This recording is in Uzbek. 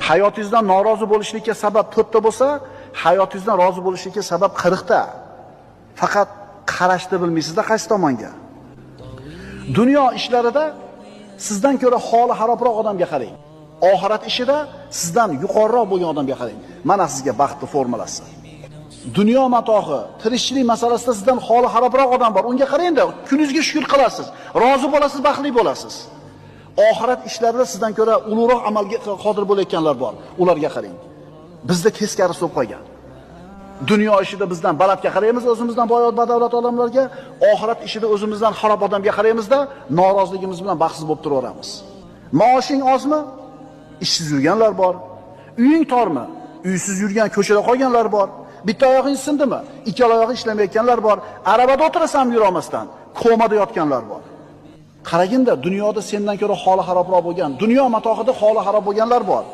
Hayotingizdan norozi bo'lishlikka sabab 4 ta bo'lsa, hayotingizdan rozi bo'lishlikka sabab 40 ta. Faqat qarashni bilmaysizda qaysi tomonga. Dunyo ishlarida sizdan ko'ra holi xarobroq odamga qarang. Oxirat ishida sizdan yuqoriroq bo'lgan odamga qarang. Mana sizga baxtning formulasi. Dunyo matohi, tirikchilik masalasida sizdan holi xarobroq odam bor. Unga qarang-da, kuningizga shukr qilasiz, rozi bo'lasiz, baxtli bo'lasiz. Oxirat ishlarida sizdan ko'ra ulug'roq amalga qodir bo'layotganlar bor. Ularga qarang. Bizda teskarisi bo'lib qolgan. Dunyo ishida bizdan balandga qaraymiz, o'zimizdan boyot badavlat odamlarga, oxirat ishida o'zimizdan xarob odamga qaraymizda, noroziligimiz bilan baxtsiz bo'lib turaveramiz. Maoshing ozmi? Ishsiz yurganlar bor. Uying tormi? Uysiz yurgan, ko'chada qolganlar bor. Bitta oyog'ing sindimi? Ikkala oyog'i ishlamayotganlar bor. Arabada o'tirasan yura olmasdan, komada yotganlar bor. Qaraginda, dunyoda sendan ko'ra holi xarobroq bo'lgan, dunyo matohida holi xarob bo'lganlar bor.